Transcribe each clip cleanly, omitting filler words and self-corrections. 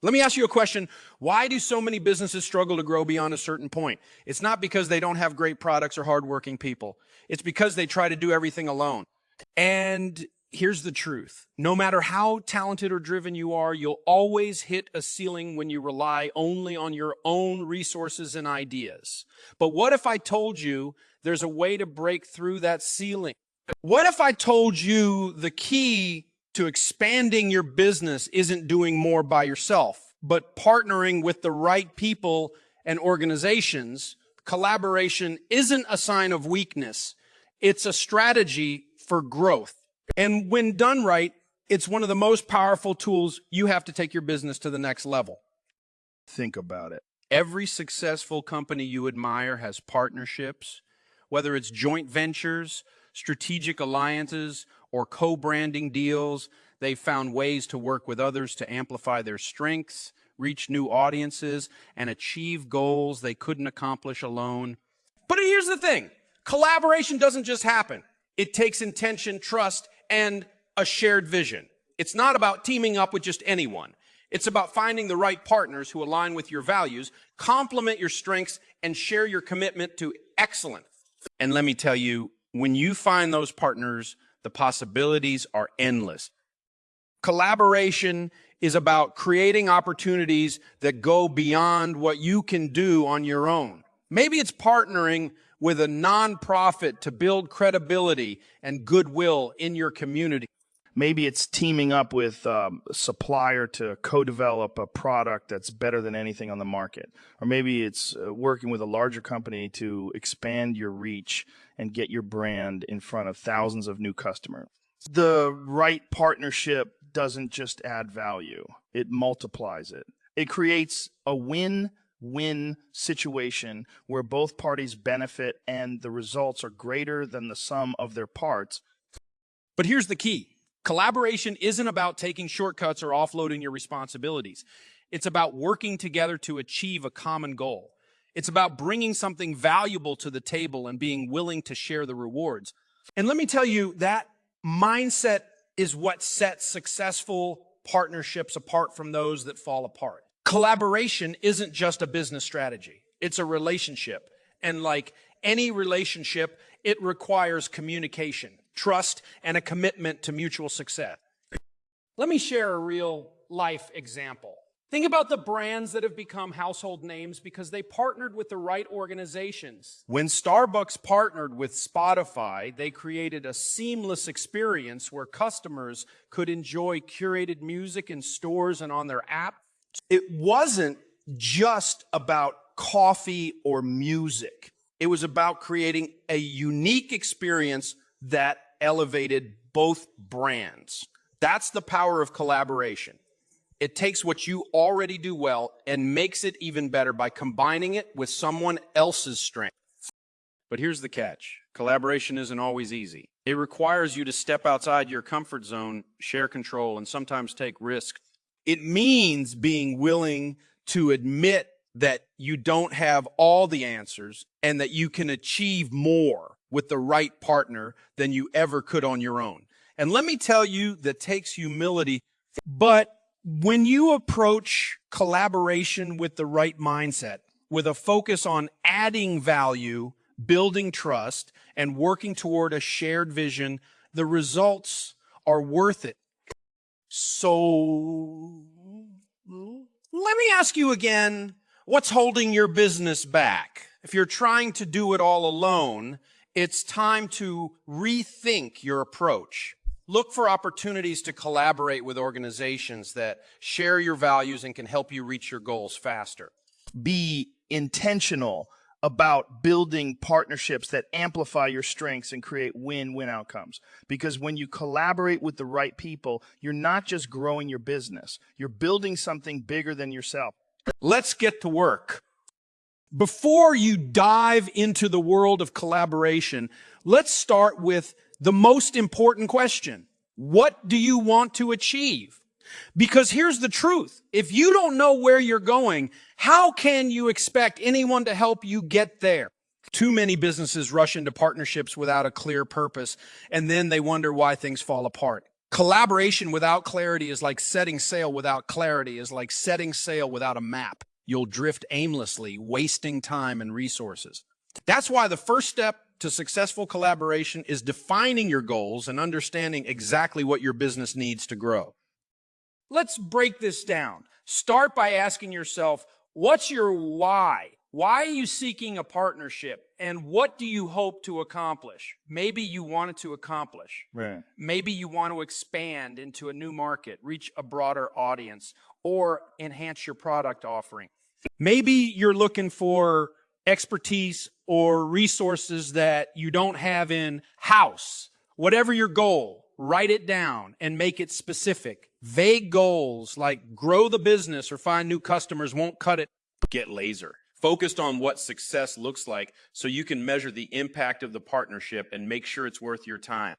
Let me ask you a question. Why do so many businesses struggle to grow beyond a certain point? It's not because they don't have great products or hardworking people. It's because they try to do everything alone. And here's the truth. No matter how talented or driven you are, you'll always hit a ceiling when you rely only on your own resources and ideas. But what if I told you there's a way to break through that ceiling? What if I told you the key to expanding your business isn't doing more by yourself, but partnering with the right people and organizations? Collaboration isn't a sign of weakness. It's a strategy for growth. And when done right, it's one of the most powerful tools you have to take your business to the next level. Think about it. Every successful company you admire has partnerships, whether it's joint ventures, strategic alliances, or co-branding deals. They've found ways to work with others to amplify their strengths, reach new audiences, and achieve goals they couldn't accomplish alone. But here's the thing. Collaboration doesn't just happen. It takes intention, trust, and a shared vision. It's not about teaming up with just anyone. It's about finding the right partners who align with your values, complement your strengths, and share your commitment to excellence. And let me tell you, when you find those partners, the possibilities are endless. Collaboration is about creating opportunities that go beyond what you can do on your own. Maybe it's partnering with a nonprofit to build credibility and goodwill in your community. Maybe it's teaming up with a supplier to co-develop a product that's better than anything on the market. Or maybe it's working with a larger company to expand your reach and get your brand in front of thousands of new customers. The right partnership doesn't just add value, it multiplies it. It creates a win-win situation where both parties benefit and the results are greater than the sum of their parts. But here's the key. Collaboration isn't about taking shortcuts or offloading your responsibilities. It's about working together to achieve a common goal. It's about bringing something valuable to the table and being willing to share the rewards. And let me tell you, that mindset is what sets successful partnerships apart from those that fall apart. Collaboration isn't just a business strategy. It's a relationship. And like any relationship, it requires communication, trust, and a commitment to mutual success. Let me share a real life example. Think about the brands that have become household names because they partnered with the right organizations. When Starbucks partnered with Spotify, they created a seamless experience where customers could enjoy curated music in stores and on their app. It wasn't just about coffee or music. It was about creating a unique experience that elevated both brands. That's the power of collaboration. It takes what you already do well and makes it even better by combining it with someone else's strength. But here's the catch. Collaboration isn't always easy. It requires you to step outside your comfort zone, share control, and sometimes take risks. It means being willing to admit that you don't have all the answers and that you can achieve more with the right partner than you ever could on your own. And let me tell you, that takes humility. But when you approach collaboration with the right mindset, with a focus on adding value, building trust, and working toward a shared vision, the results are worth it. So let me ask you again, what's holding your business back? If you're trying to do it all alone, it's time to rethink your approach. Look for opportunities to collaborate with organizations that share your values and can help you reach your goals faster. Be intentional about building partnerships that amplify your strengths and create win-win outcomes. Because when you collaborate with the right people, you're not just growing your business, you're building something bigger than yourself. Let's get to work. Before you dive into the world of collaboration, let's start with the most important question. What do you want to achieve? Because here's the truth. If you don't know where you're going, how can you expect anyone to help you get there? Too many businesses rush into partnerships without a clear purpose, and then they wonder why things fall apart. Collaboration without clarity is like setting sail without clarity, is like setting sail without a map. You'll drift aimlessly, wasting time and resources. That's why the first step to successful collaboration is defining your goals and understanding exactly what your business needs to grow. Let's break this down. Start by asking yourself, what's your why? Why are you seeking a partnership? And what do you hope to accomplish? Maybe you want it to accomplish. Right. Maybe you want to expand into a new market, reach a broader audience, or enhance your product offering. Maybe you're looking for expertise or resources that you don't have in-house. Whatever your goal, write it down and make it specific. Vague goals like grow the business or find new customers won't cut it. Get laser. Focused on what success looks like so you can measure the impact of the partnership and make sure it's worth your time.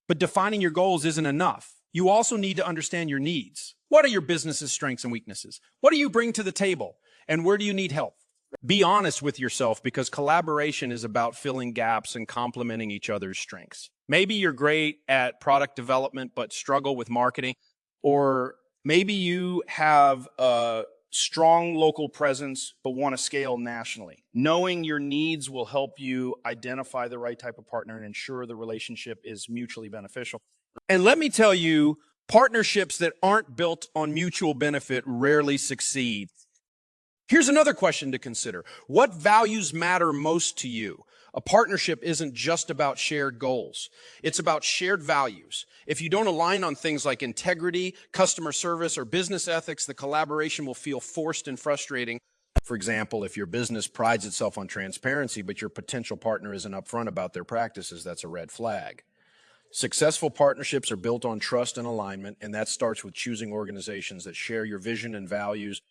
But defining your goals isn't enough. You also need to understand your needs. What are your business's strengths and weaknesses? What do you bring to the table? And where do you need help? Be honest with yourself, because collaboration is about filling gaps and complementing each other's strengths. Maybe you're great at product development but struggle with marketing, or maybe you have a strong local presence but want to scale nationally. Knowing your needs will help you identify the right type of partner and ensure the relationship is mutually beneficial. And let me tell you, partnerships that aren't built on mutual benefit rarely succeed. Here's another question to consider. What values matter most to you? A partnership isn't just about shared goals. It's about shared values. If you don't align on things like integrity, customer service, or business ethics, the collaboration will feel forced and frustrating. For example, if your business prides itself on transparency, but your potential partner isn't upfront about their practices, that's a red flag. Successful partnerships are built on trust and alignment, and that starts with choosing organizations that share your vision and values.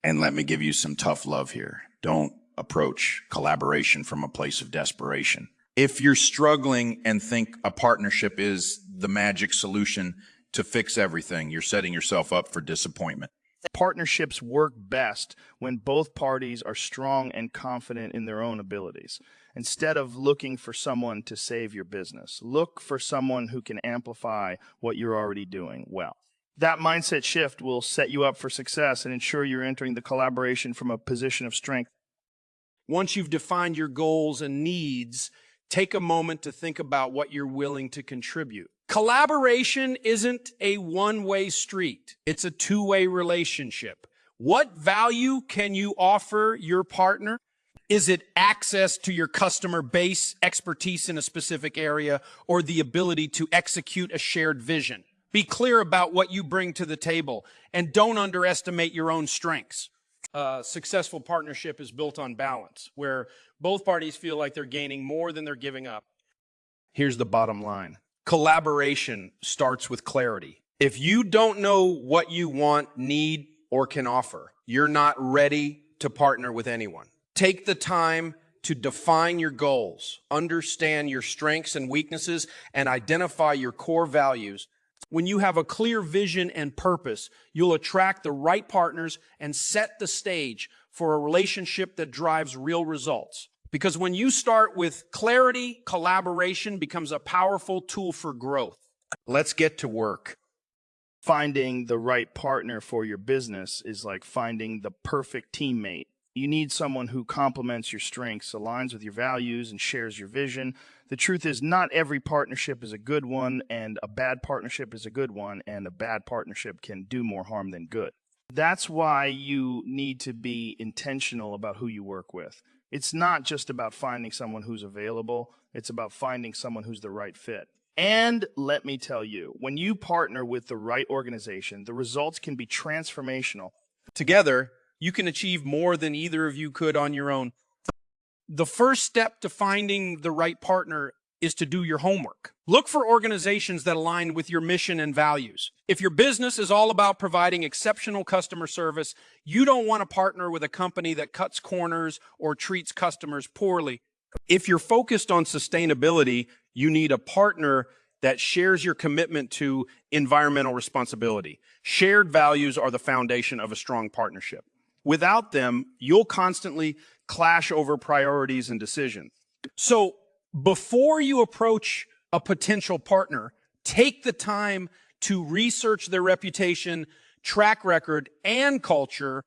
And let me give you some tough love here. Don't approach collaboration from a place of desperation. If you're struggling and think a partnership is the magic solution to fix everything, you're setting yourself up for disappointment. Partnerships work best when both parties are strong and confident in their own abilities. Instead of looking for someone to save your business, look for someone who can amplify what you're already doing well. That mindset shift will set you up for success and ensure you're entering the collaboration from a position of strength. Once you've defined your goals and needs, take a moment to think about what you're willing to contribute. Collaboration isn't a one-way street. It's a two-way relationship. What value can you offer your partner? Is it access to your customer base, expertise in a specific area, or the ability to execute a shared vision? Be clear about what you bring to the table, and don't underestimate your own strengths. A successful partnership is built on balance, where both parties feel like they're gaining more than they're giving up. Here's the bottom line. Collaboration starts with clarity. If you don't know what you want, need, or can offer, you're not ready to partner with anyone. Take the time to define your goals, understand your strengths and weaknesses, and identify your core values. When you have a clear vision and purpose, you'll attract the right partners and set the stage for a relationship that drives real results. Because when you start with clarity, collaboration becomes a powerful tool for growth. Let's get to work. Finding the right partner for your business is like finding the perfect teammate. You need someone who complements your strengths, aligns with your values, and shares your vision. The truth is, not every partnership is a good one, and a bad partnership is a good one, and a bad partnership can do more harm than good. That's why you need to be intentional about who you work with. It's not just about finding someone who's available. It's about finding someone who's the right fit. And let me tell you, when you partner with the right organization, the results can be transformational. Together, you can achieve more than either of you could on your own. The first step to finding the right partner is to do your homework. Look for organizations that align with your mission and values. If your business is all about providing exceptional customer service, you don't want to partner with a company that cuts corners or treats customers poorly. If you're focused on sustainability, you need a partner that shares your commitment to environmental responsibility. Shared values are the foundation of a strong partnership. Without them, you'll constantly clash over priorities and decisions. So before you approach a potential partner, Take the time to research their reputation, track record, and culture.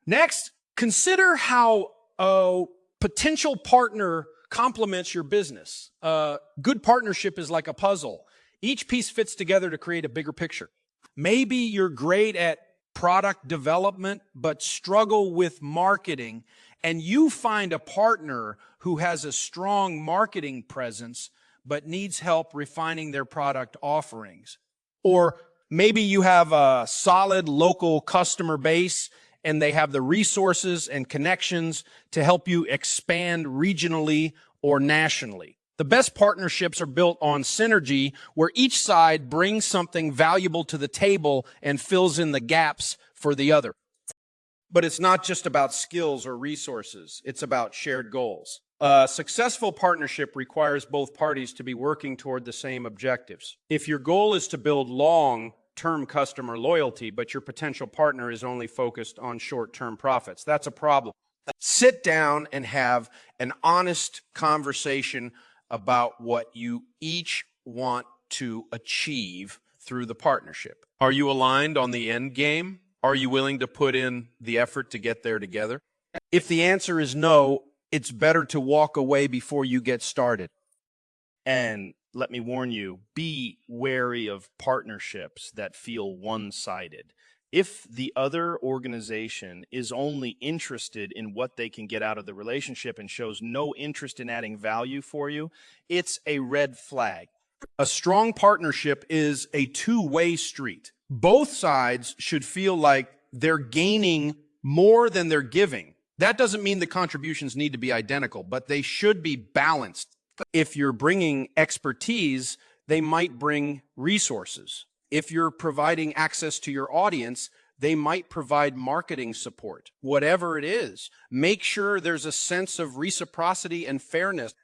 Next, consider how a potential partner complements your business. A good partnership is like a puzzle. Each piece fits together to create a bigger picture. Maybe you're great at product development, but struggle with marketing, and you find a partner who has a strong marketing presence, but needs help refining their product offerings. Or maybe you have a solid local customer base and they have the resources and connections to help you expand regionally or nationally. The best partnerships are built on synergy, where each side brings something valuable to the table and fills in the gaps for the other. But it's not just about skills or resources. It's about shared goals. A successful partnership requires both parties to be working toward the same objectives. If your goal is to build long-term customer loyalty, but your potential partner is only focused on short-term profits, that's a problem. Sit down and have an honest conversation about what you each want to achieve through the partnership. Are you aligned on the end game? Are you willing to put in the effort to get there together? If the answer is no, it's better to walk away before you get started. And let me warn you, be wary of partnerships that feel one-sided. If the other organization is only interested in what they can get out of the relationship and shows no interest in adding value for you, it's a red flag. A strong partnership is a two-way street. Both sides should feel like they're gaining more than they're giving. That doesn't mean the contributions need to be identical, but they should be balanced. If you're bringing expertise, they might bring resources. If you're providing access to your audience, they might provide marketing support. Whatever it is, make sure there's a sense of reciprocity and fairness.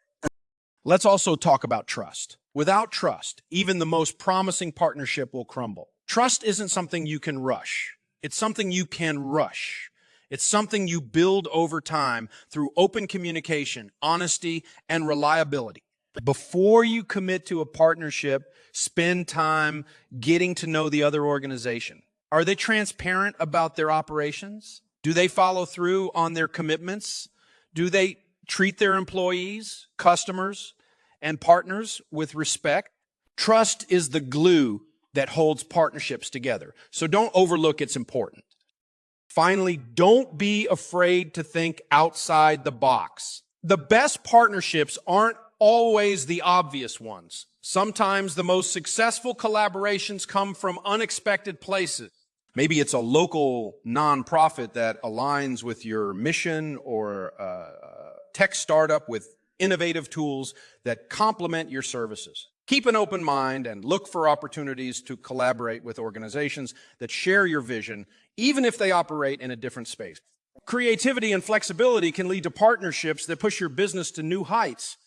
Let's also talk about trust. Without trust, even the most promising partnership will crumble. Trust isn't something you can rush. It's something you can rush. It's something you build over time through open communication, honesty, and reliability. Before you commit to a partnership, spend time getting to know the other organization. Are they transparent about their operations? Do they follow through on their commitments? Do they treat their employees, customers, and partners with respect? Trust is the glue that holds partnerships together. So don't overlook its importance. Finally, don't be afraid to think outside the box. The best partnerships aren't always the obvious ones. Sometimes the most successful collaborations come from unexpected places. Maybe it's a local nonprofit that aligns with your mission, or a tech startup with innovative tools that complement your services. Keep an open mind and look for opportunities to collaborate with organizations that share your vision, even if they operate in a different space. Creativity and flexibility can lead to partnerships that push your business to new heights.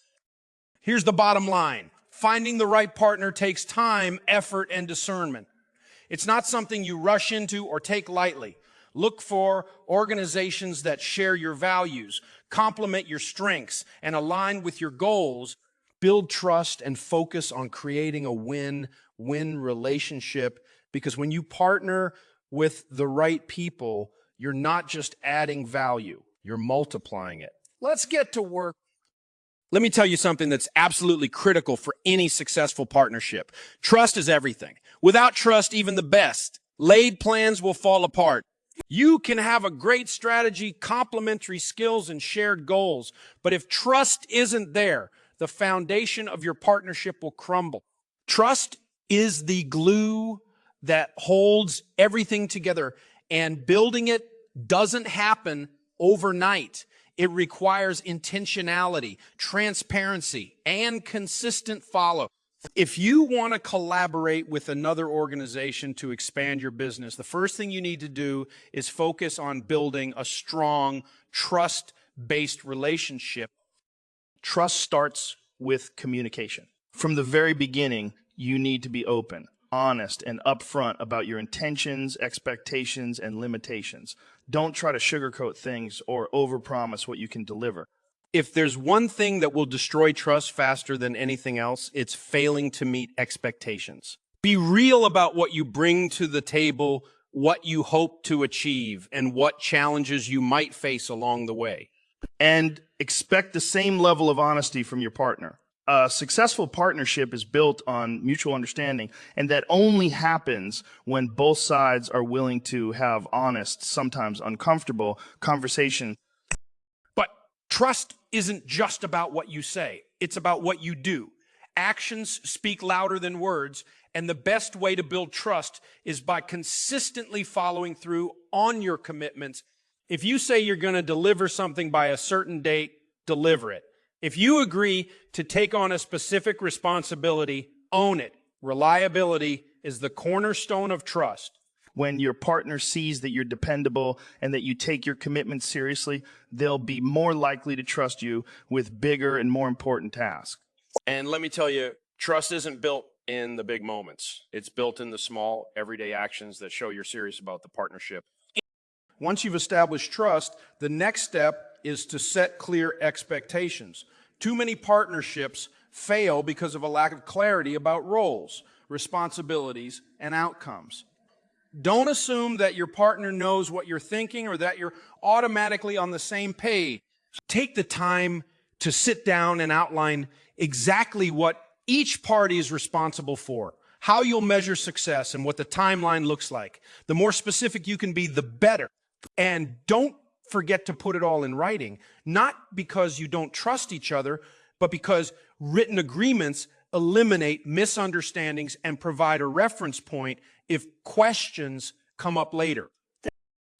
Here's the bottom line. Finding the right partner takes time, effort, and discernment. It's not something you rush into or take lightly. Look for organizations that share your values, complement your strengths, and align with your goals. Build trust and focus on creating a win-win relationship, because when you partner with the right people, you're not just adding value, you're multiplying it. Let's get to work. Let me tell you something that's absolutely critical for any successful partnership. Trust is everything. Without trust, even the best laid plans will fall apart. You can have a great strategy, complementary skills, and shared goals, but if trust isn't there, the foundation of your partnership will crumble. Trust is the glue that holds everything together, and building it doesn't happen overnight. It requires intentionality, transparency, and consistent follow. If you want to collaborate with another organization to expand your business, the first thing you need to do is focus on building a strong, trust-based relationship. Trust starts with communication. From the very beginning, you need to be open, honest, and upfront about your intentions, expectations, and limitations. Don't try to sugarcoat things or overpromise what you can deliver. If there's one thing that will destroy trust faster than anything else, it's failing to meet expectations. Be real about what you bring to the table, what you hope to achieve, and what challenges you might face along the way. And expect the same level of honesty from your partner. A successful partnership is built on mutual understanding, and that only happens when both sides are willing to have honest, sometimes uncomfortable conversation. But trust isn't just about what you say. It's about what you do. Actions speak louder than words, and the best way to build trust is by consistently following through on your commitments. If you say you're going to deliver something by a certain date, deliver it. If you agree to take on a specific responsibility, own it. Reliability is the cornerstone of trust. When your partner sees that you're dependable and that you take your commitments seriously, they'll be more likely to trust you with bigger and more important tasks. And let me tell you, trust isn't built in the big moments. It's built in the small, everyday actions that show you're serious about the partnership. Once you've established trust, the next step is to set clear expectations. Too many partnerships fail because of a lack of clarity about roles, responsibilities, and outcomes. Don't assume that your partner knows what you're thinking or that you're automatically on the same page. Take the time to sit down and outline exactly what each party is responsible for, how you'll measure success, and what the timeline looks like. The more specific you can be, the better. And don't forget to put it all in writing, not because you don't trust each other, but because written agreements eliminate misunderstandings and provide a reference point if questions come up later.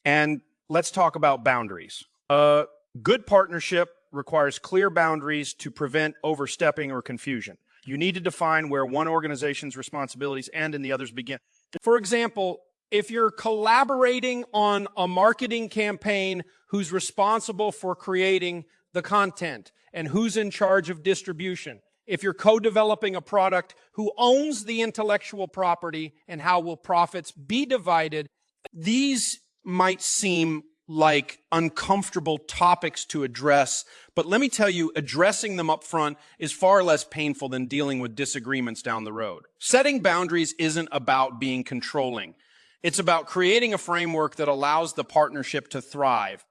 And let's talk about boundaries. A good partnership requires clear boundaries to prevent overstepping or confusion. You need to define where one organization's responsibilities end and the other's begin. For example, if you're collaborating on a marketing campaign, who's responsible for creating the content and who's in charge of distribution? If you're co-developing a product, who owns the intellectual property and how will profits be divided? These might seem like uncomfortable topics to address, but let me tell you, addressing them up front is far less painful than dealing with disagreements down the road. Setting boundaries isn't about being controlling. It's about creating a framework that allows the partnership to thrive.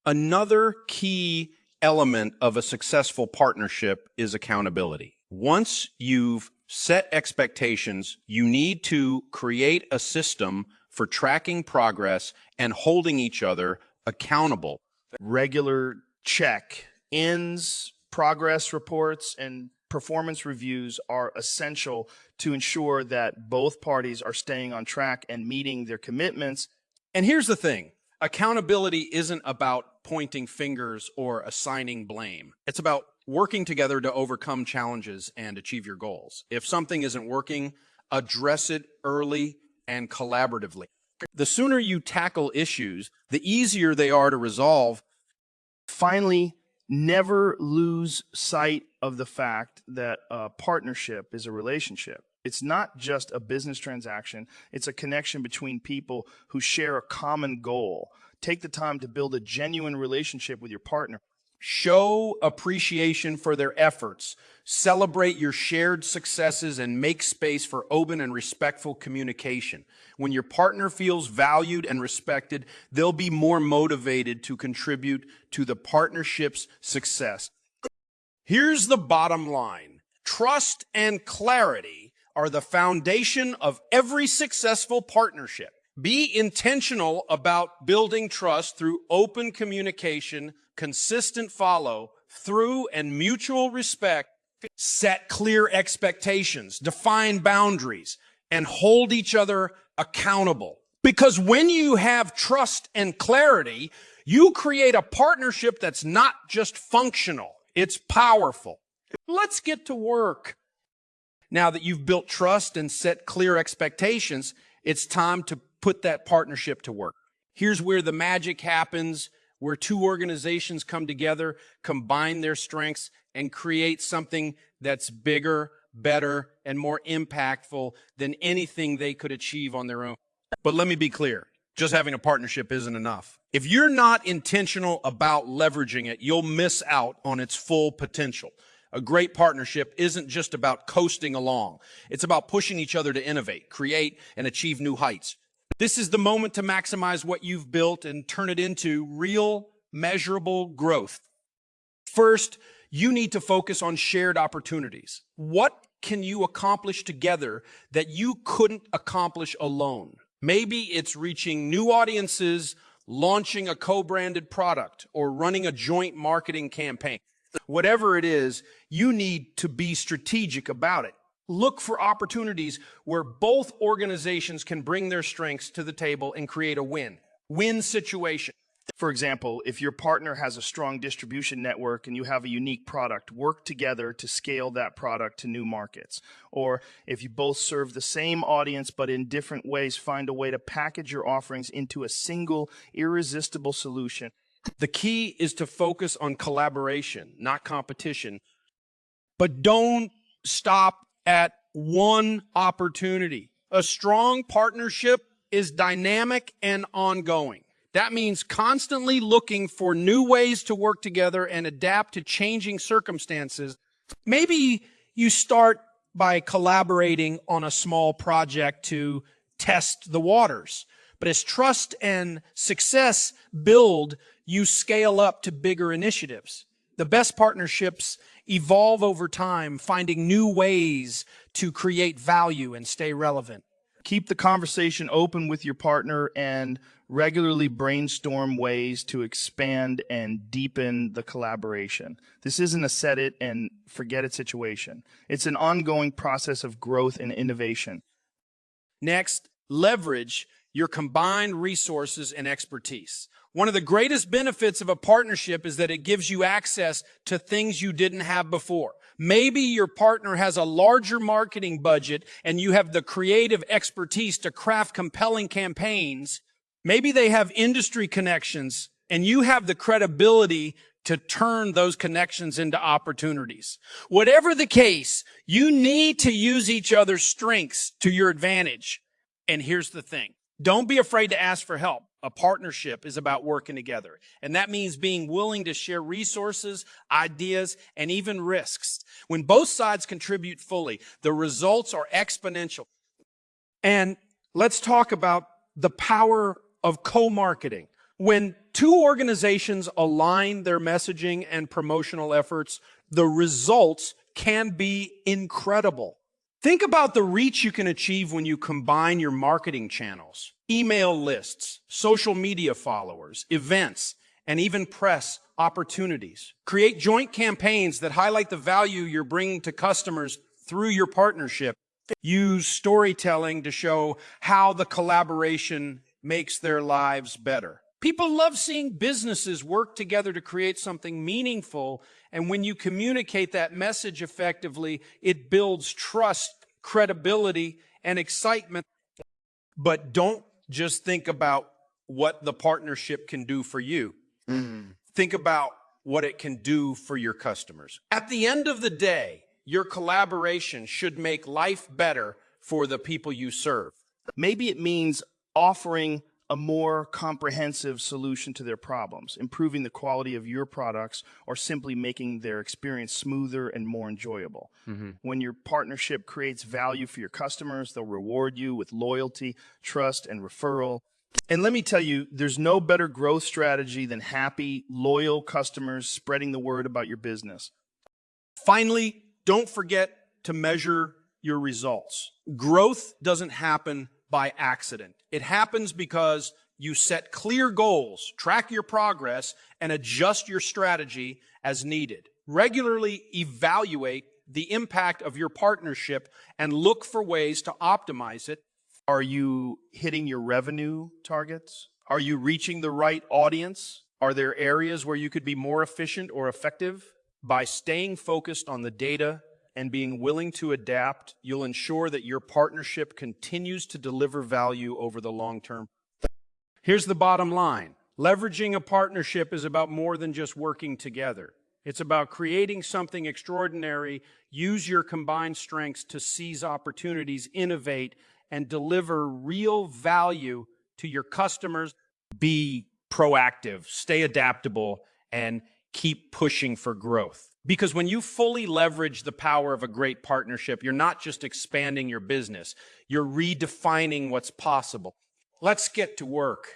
Another key element of a successful partnership is accountability. Once you've set expectations, you need to create a system for tracking progress and holding each other accountable. Regular check-ins, progress reports, and performance reviews are essential to ensure that both parties are staying on track and meeting their commitments. And here's the thing. Accountability isn't about pointing fingers or assigning blame. It's about working together to overcome challenges and achieve your goals. If something isn't working, address it early and collaboratively. The sooner you tackle issues, the easier they are to resolve. Finally, never lose sight of the fact that a partnership is a relationship. It's not just a business transaction. It's a connection between people who share a common goal. Take the time to build a genuine relationship with your partner. Show appreciation for their efforts. Celebrate your shared successes and make space for open and respectful communication. When your partner feels valued and respected, they'll be more motivated to contribute to the partnership's success. Here's the bottom line. Trust and clarity are the foundation of every successful partnership. Be intentional about building trust through open communication, consistent follow through, and mutual respect. Set clear expectations, define boundaries, and hold each other accountable. Because when you have trust and clarity, you create a partnership that's not just functional, it's powerful. Let's get to work. Now that you've built trust and set clear expectations, it's time to put that partnership to work. Here's where the magic happens, where two organizations come together, combine their strengths, and create something that's bigger, better, and more impactful than anything they could achieve on their own. But let me be clear. Just having a partnership isn't enough. If you're not intentional about leveraging it, you'll miss out on its full potential. A great partnership isn't just about coasting along. It's about pushing each other to innovate, create, and achieve new heights. This is the moment to maximize what you've built and turn it into real, measurable growth. First, you need to focus on shared opportunities. What can you accomplish together that you couldn't accomplish alone? Maybe it's reaching new audiences, launching a co-branded product, or running a joint marketing campaign. Whatever it is, you need to be strategic about it. Look for opportunities where both organizations can bring their strengths to the table and create a win-win situation. For example, if your partner has a strong distribution network and you have a unique product, work together to scale that product to new markets. Or if you both serve the same audience but in different ways, find a way to package your offerings into a single, irresistible solution. The key is to focus on collaboration, not competition. But don't stop at one opportunity. A strong partnership is dynamic and ongoing. That means constantly looking for new ways to work together and adapt to changing circumstances. Maybe you start by collaborating on a small project to test the waters. But as trust and success build, you scale up to bigger initiatives. The best partnerships evolve over time, finding new ways to create value and stay relevant. Keep the conversation open with your partner and regularly brainstorm ways to expand and deepen the collaboration. This isn't a set it and forget it situation. It's an ongoing process of growth and innovation. Next, leverage your combined resources and expertise. One of the greatest benefits of a partnership is that it gives you access to things you didn't have before. Maybe your partner has a larger marketing budget and you have the creative expertise to craft compelling campaigns. Maybe they have industry connections and you have the credibility to turn those connections into opportunities. Whatever the case, you need to use each other's strengths to your advantage. And here's the thing. Don't be afraid to ask for help. A partnership is about working together. And that means being willing to share resources, ideas, and even risks. When both sides contribute fully, the results are exponential. And let's talk about the power of co-marketing. When two organizations align their messaging and promotional efforts, the results can be incredible. Think about the reach you can achieve when you combine your marketing channels, email lists, social media followers, events, and even press opportunities. Create joint campaigns that highlight the value you're bringing to customers through your partnership. Use storytelling to show how the collaboration makes their lives better. People love seeing businesses work together to create something meaningful, and when you communicate that message effectively, it builds trust, credibility, and excitement. But don't just think about what the partnership can do for you. Think about what it can do for your customers. At the end of the day, your collaboration should make life better for the people you serve. Maybe it means offering a more comprehensive solution to their problems, improving the quality of your products, or simply making their experience smoother and more enjoyable. When your partnership creates value for your customers, they'll reward you with loyalty, trust, and referral. And let me tell you, there's no better growth strategy than happy, loyal customers spreading the word about your business. Finally, don't forget to measure your results. Growth doesn't happen by accident. It happens because you set clear goals, track your progress, and adjust your strategy as needed. Regularly evaluate the impact of your partnership and look for ways to optimize it. Are you hitting your revenue targets? Are you reaching the right audience? Are there areas where you could be more efficient or effective? By staying focused on the data and being willing to adapt, you'll ensure that your partnership continues to deliver value over the long term. Here's the bottom line. Leveraging a partnership is about more than just working together. It's about creating something extraordinary. Use your combined strengths to seize opportunities, innovate, and deliver real value to your customers. Be proactive, stay adaptable, and keep pushing for growth. Because when you fully leverage the power of a great partnership, you're not just expanding your business, you're redefining what's possible. Let's get to work.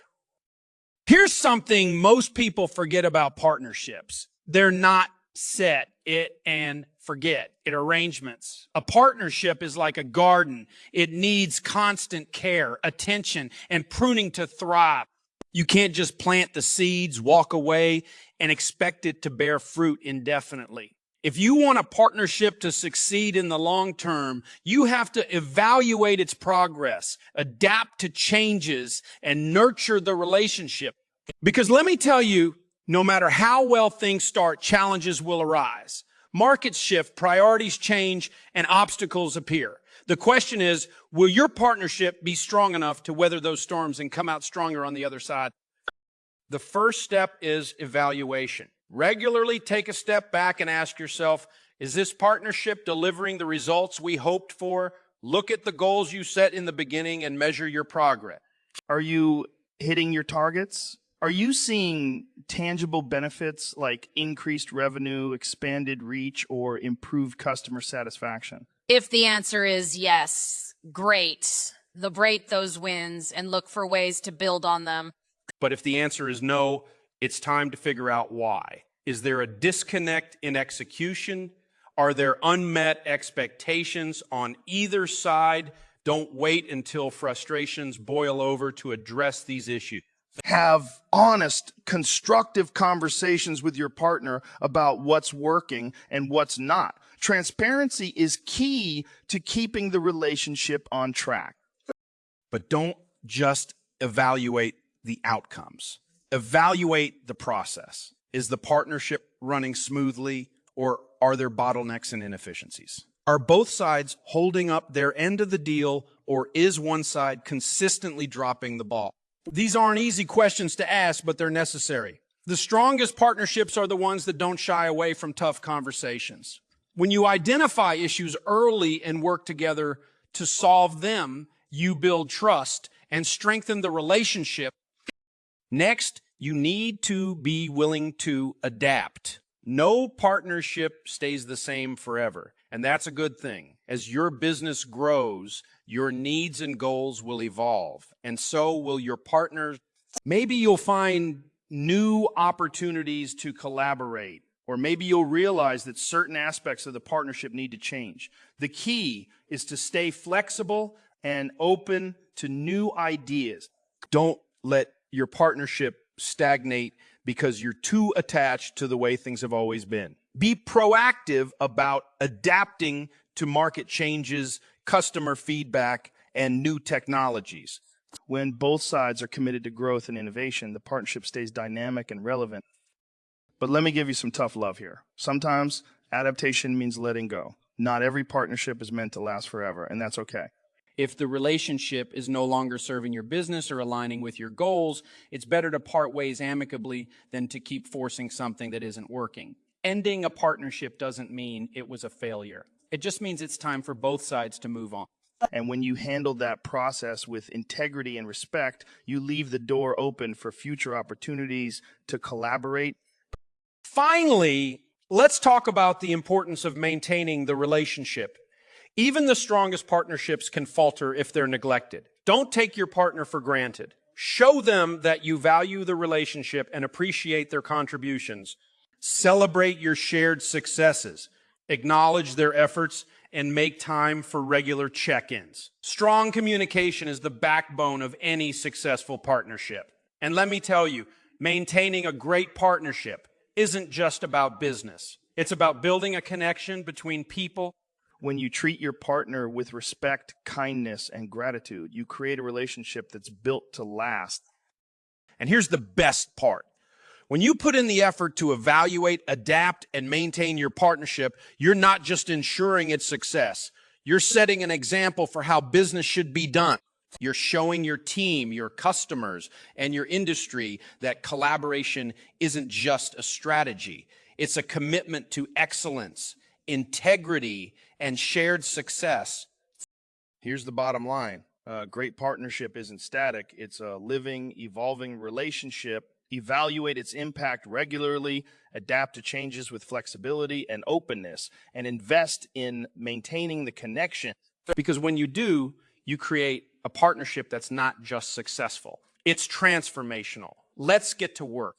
Here's something most people forget about partnerships. They're not set it and forget it arrangements. A partnership is like a garden. It needs constant care, attention, and pruning to thrive. You can't just plant the seeds, walk away, and expect it to bear fruit indefinitely. If you want a partnership to succeed in the long term, you have to evaluate its progress, adapt to changes, and nurture the relationship. Because let me tell you, no matter how well things start, challenges will arise. Markets shift, priorities change, and obstacles appear. The question is, will your partnership be strong enough to weather those storms and come out stronger on the other side? The first step is evaluation. Regularly take a step back and ask yourself, is this partnership delivering the results we hoped for? Look at the goals you set in the beginning and measure your progress. Are you hitting your targets? Are you seeing tangible benefits like increased revenue, expanded reach, or improved customer satisfaction? If the answer is yes, great. Celebrate those wins and look for ways to build on them. But if the answer is no, it's time to figure out why. Is there a disconnect in execution? Are there unmet expectations on either side? Don't wait until frustrations boil over to address these issues. Have honest, constructive conversations with your partner about what's working and what's not. Transparency is key to keeping the relationship on track. But don't just evaluate the outcomes. Evaluate the process. Is the partnership running smoothly, or are there bottlenecks and inefficiencies? Are both sides holding up their end of the deal, or is one side consistently dropping the ball? These aren't easy questions to ask, but they're necessary. The strongest partnerships are the ones that don't shy away from tough conversations. When you identify issues early and work together to solve them, you build trust and strengthen the relationship. Next, you need to be willing to adapt. No partnership stays the same forever, and that's a good thing. As your business grows, your needs and goals will evolve, and so will your partners. Maybe you'll find new opportunities to collaborate, or maybe you'll realize that certain aspects of the partnership need to change. The key is to stay flexible and open to new ideas. Don't let your partnership stagnate because you're too attached to the way things have always been. Be proactive about adapting to market changes, customer feedback, and new technologies. When both sides are committed to growth and innovation, the partnership stays dynamic and relevant. But let me give you some tough love here. Sometimes adaptation means letting go. Not every partnership is meant to last forever, and that's okay. If the relationship is no longer serving your business or aligning with your goals, it's better to part ways amicably than to keep forcing something that isn't working. Ending a partnership doesn't mean it was a failure. It just means it's time for both sides to move on. And when you handle that process with integrity and respect, you leave the door open for future opportunities to collaborate. Finally, let's talk about the importance of maintaining the relationship. Even the strongest partnerships can falter if they're neglected. Don't take your partner for granted. Show them that you value the relationship and appreciate their contributions. Celebrate your shared successes. Acknowledge their efforts and make time for regular check-ins. Strong communication is the backbone of any successful partnership. And let me tell you, maintaining a great partnership isn't just about business. It's about building a connection between people. When you treat your partner with respect, kindness, and gratitude, you create a relationship that's built to last. And here's the best part. When you put in the effort to evaluate, adapt, and maintain your partnership, you're not just ensuring its success. You're setting an example for how business should be done. You're showing your team, your customers, and your industry that collaboration isn't just a strategy. It's a commitment to excellence, integrity, and shared success. Here's the bottom line. Great partnership isn't static. It's a living, evolving relationship. Evaluate its impact regularly, adapt to changes with flexibility and openness, and invest in maintaining the connection. Because when you do, you create a partnership that's not just successful. It's transformational. Let's get to work.